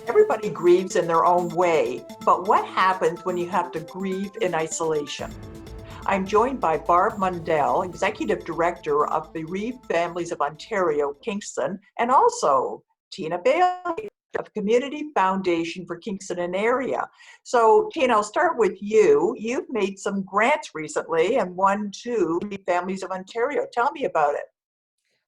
Everybody grieves in their own way, but what happens when you have to grieve in isolation? I'm joined by Barb Mundell, Executive Director of Bereaved Families of Ontario, Kingston, and also Tina Bailey of Community Foundation for Kingston Area. So, Tina, I'll start with you. You've made some grants recently and won two Bereaved Families of Ontario. Tell me about it.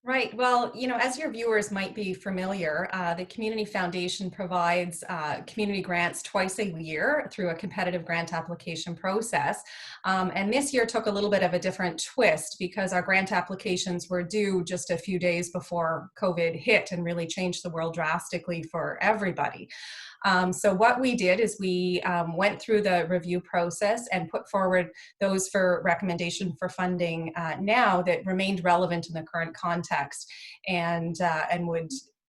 Right. Well, as your viewers might be familiar, the Community Foundation provides community grants twice a year through a competitive grant application process. And this year took a little bit of a different twist because our grant applications were due just a few days before COVID hit and really changed the world drastically for everybody. So what we did is we went through the review process and put forward those for recommendation for funding now that remained relevant in the current context and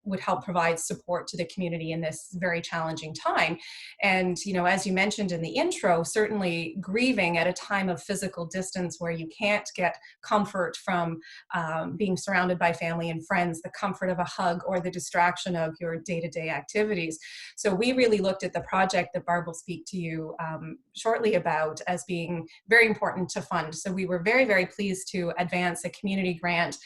would help provide support to the community in this very challenging time. And, as you mentioned in the intro, certainly grieving at a time of physical distance where you can't get comfort from being surrounded by family and friends, the comfort of a hug or the distraction of your day-to-day activities. So we really looked at the project that Barb will speak to you shortly about as being very important to fund. So we were very, very pleased to advance a community grant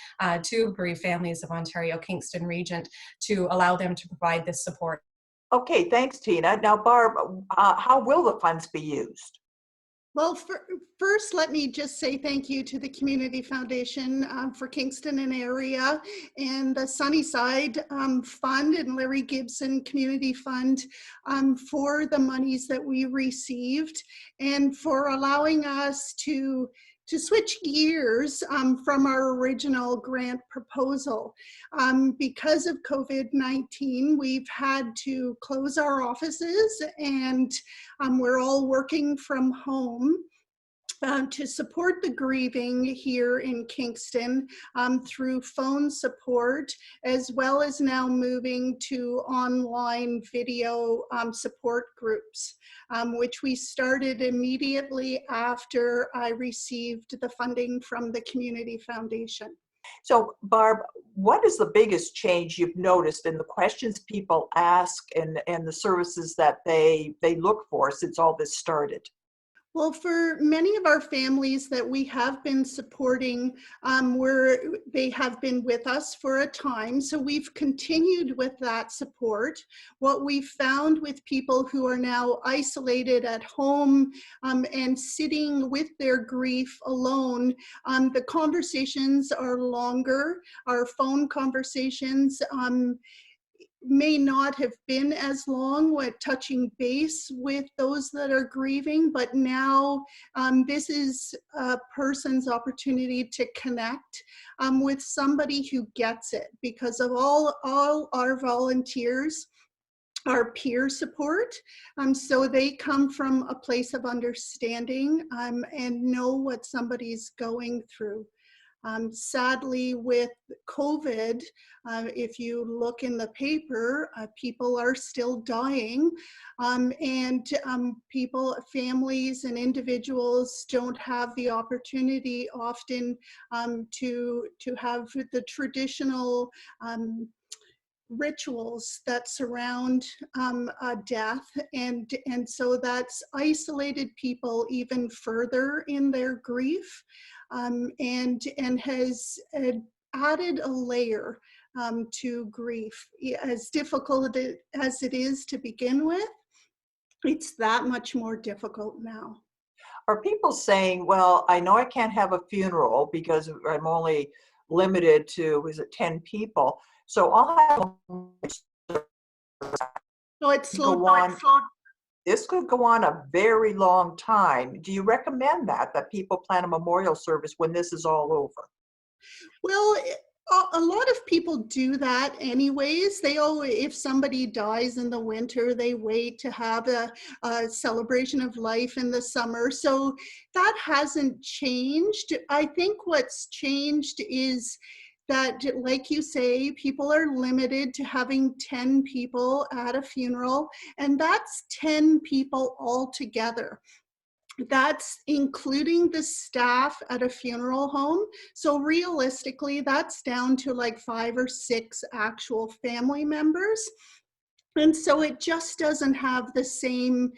to Bereaved Families of Ontario, Kingston Region, to allow them to provide this support. Okay, thanks, Tina. Now, Barb, how will the funds be used? Well, first, let me just say thank you to the Community Foundation for Kingston and Area and the Sunnyside Fund and Larry Gibson Community Fund for the monies that we received and for allowing us to switch gears from our original grant proposal. Because of COVID-19, we've had to close our offices and we're all working from home. To support the grieving here in Kingston through phone support, as well as now moving to online video support groups, which we started immediately after I received the funding from the Community Foundation. So, Barb, what is the biggest change you've noticed in the questions people ask and the services that they look for since all this started? Well, for many of our families that we have been supporting, they have been with us for a time, so we've continued with that support. What we've found with people who are now isolated at home and sitting with their grief alone, the conversations are longer. Our phone conversations may not have been as long with touching base with those that are grieving, but now this is a person's opportunity to connect with somebody who gets it because of all our volunteers, our peer support, so they come from a place of understanding and know what somebody's going through. Sadly, with COVID, if you look in the paper, people are still dying, and families and individuals don't have the opportunity often to have the traditional rituals that surround death, and so that's isolated people even further in their grief, and has added a layer to grief. As difficult as it is to begin with, it's that much more difficult now. Are people saying, well, I know I can't have a funeral because I'm only limited to, 10 people, so I'll have So it's slow. This could go on a very long time. Do you recommend that people plan a memorial service when this is all over? Well, a lot of people do that anyways. If somebody dies in the winter, they wait to have a celebration of life in the summer. So that hasn't changed. I think what's changed is that, like you say, people are limited to having 10 people at a funeral, and that's 10 people altogether. That's including the staff at a funeral home. So realistically, that's down to like 5 or 6 actual family members. And so it just doesn't have the same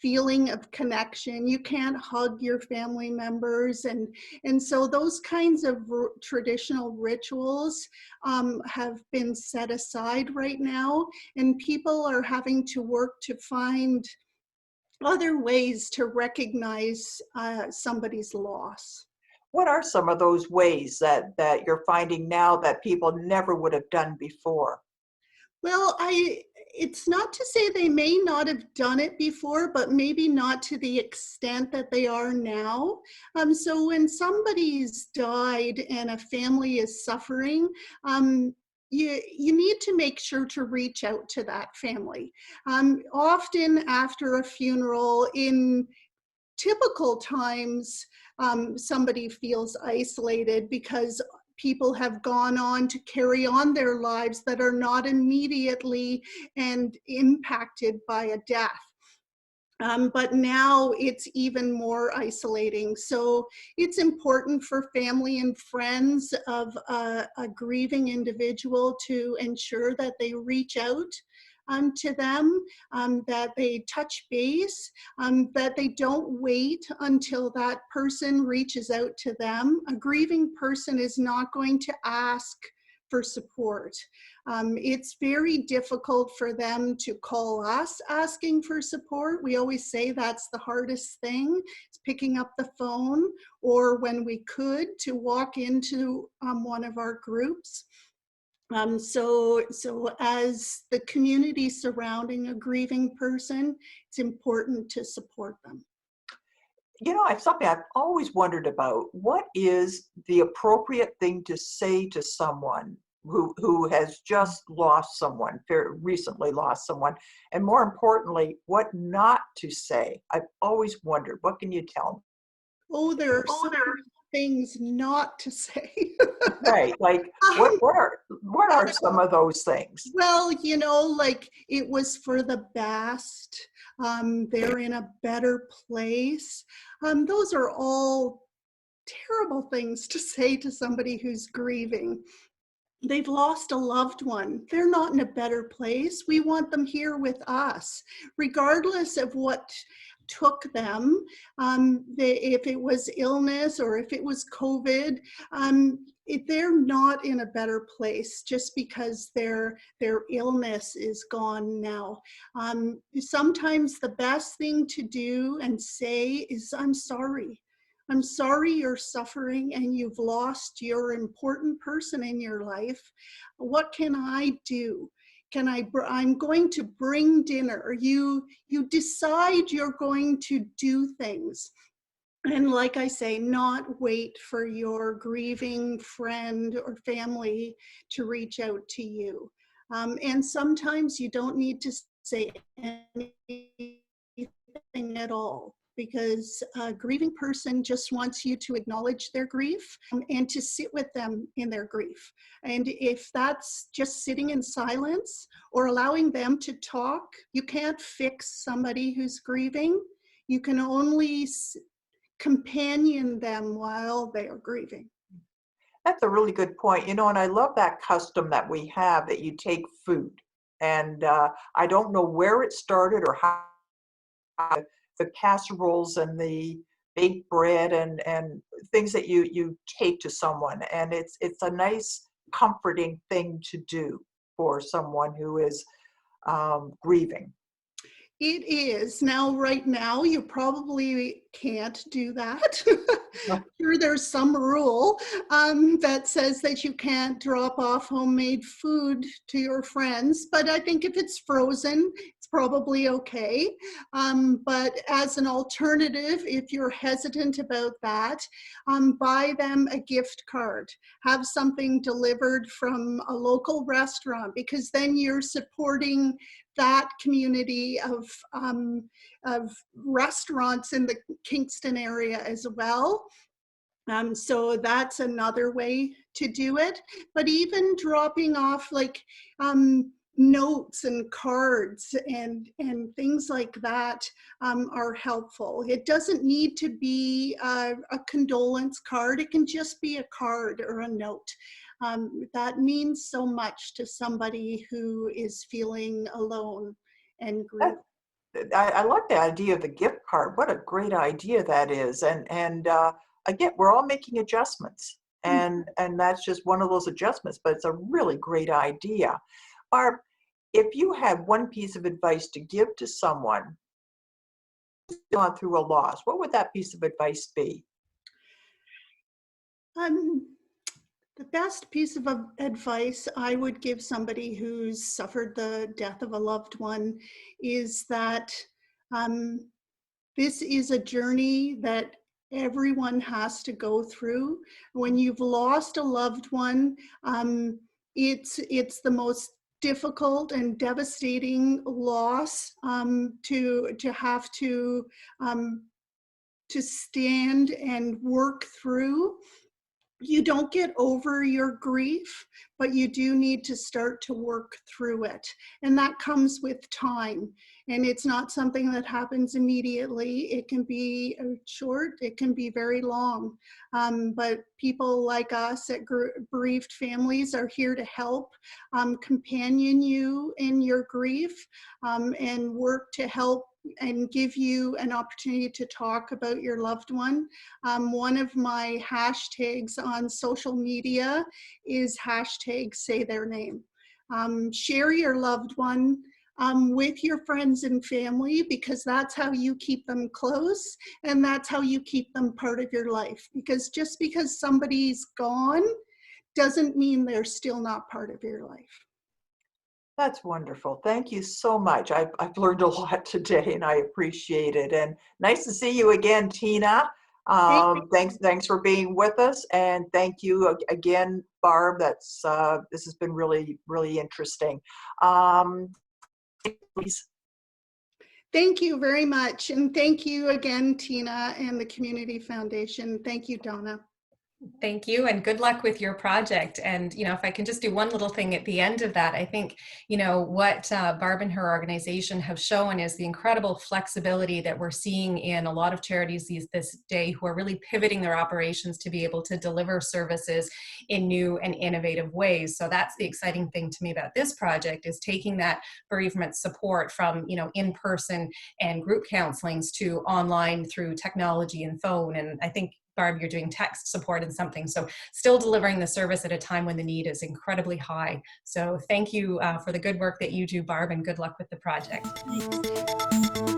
feeling of connection. You can't hug your family members. And so those kinds of traditional rituals have been set aside right now. And people are having to work to find other ways to recognize somebody's loss. What are some of those ways that you're finding now that people never would have done before? Well, it's not to say they may not have done it before, but maybe not to the extent that they are now. So when somebody's died and a family is suffering, you need to make sure to reach out to that family. Often after a funeral, in typical times, somebody feels isolated because people have gone on to carry on their lives that are not immediately and impacted by a death. But now it's even more isolating. So it's important for family and friends of a grieving individual to ensure that they reach out to them, that they touch base, that they don't wait until that person reaches out to them. A grieving person is not going to ask for support. It's very difficult for them to call us asking for support. We always say that's the hardest thing, is picking up the phone, or when we could, to walk into one of our groups. So as the community surrounding a grieving person, it's important to support them. You know, it's something I've always wondered about. What is the appropriate thing to say to someone who has just lost someone, recently lost someone, and more importantly, what not to say? I've always wondered. What can you tell me? Oh, there are so many things not to say. Right, like what are some of those things? Well, like it was for the best. They're in a better place. Those are all terrible things to say to somebody who's grieving. They've lost a loved one. They're not in a better place. We want them here with us, regardless of what took them. If it was illness or if it was COVID, they're not in a better place just because their illness is gone now. Sometimes the best thing to do and say is, I'm sorry. I'm sorry you're suffering and you've lost your important person in your life. What can I do? I'm going to bring dinner. You decide you're going to do things. And like I say, not wait for your grieving friend or family to reach out to you. And sometimes you don't need to say anything at all, because a grieving person just wants you to acknowledge their grief and to sit with them in their grief. And if that's just sitting in silence or allowing them to talk, you can't fix somebody who's grieving. You can only companion them while they are grieving. That's a really good point. You know, and I love that custom that we have, that you take food. And I don't know where it started or how the casseroles and the baked bread and things that you take to someone. And it's a nice, comforting thing to do for someone who is grieving. It is. Now, right now, you probably can't do that. Sure, there's some rule that says that you can't drop off homemade food to your friends, but I think if it's frozen, it's probably okay. But as an alternative, if you're hesitant about that, buy them a gift card. Have something delivered from a local restaurant, because then you're supporting that community of restaurants in the Kingston area as well. So that's another way to do it. But even dropping off, like notes and cards and things like that are helpful. It doesn't need to be a condolence card. It can just be a card or a note. That means so much to somebody who is feeling alone and grief. I like the idea of the gift card. What a great idea that is. And again, we're all making adjustments, and that's just one of those adjustments, but it's a really great idea. Barb, if you had one piece of advice to give to someone who's gone through a loss, what would that piece of advice be? The best piece of advice I would give somebody who's suffered the death of a loved one is that this is a journey that everyone has to go through. When you've lost a loved one, it's the most difficult and devastating loss to have to stand and work through. You don't get over your grief, but you do need to start to work through it. And that comes with time. And it's not something that happens immediately. It can be short, it can be very long. But people like us at Bereaved Families are here to help companion you in your grief and work to help and give you an opportunity to talk about your loved one. One of my hashtags on social media is #SayTheirName. Share your loved one with your friends and family, because that's how you keep them close and that's how you keep them part of your life. Because just because somebody's gone doesn't mean they're still not part of your life. That's wonderful. Thank you so much. I've learned a lot today, and I appreciate it. And nice to see you again, Tina. Thanks for being with us, and thank you again, Barb. This has been really, really interesting. Please. Thank you very much, and thank you again, Tina, and the Community Foundation. Thank you, Donna. Thank you, and good luck with your project. And, if I can just do one little thing at the end of that, I think, what Barb and her organization have shown is the incredible flexibility that we're seeing in a lot of charities this day who are really pivoting their operations to be able to deliver services in new and innovative ways. So that's the exciting thing to me about this project, is taking that bereavement support from, in-person and group counselings to online through technology and phone. And I think, Barb, you're doing text support and something. So still delivering the service at a time when the need is incredibly high. So thank you for the good work that you do, Barb, and good luck with the project. Thanks.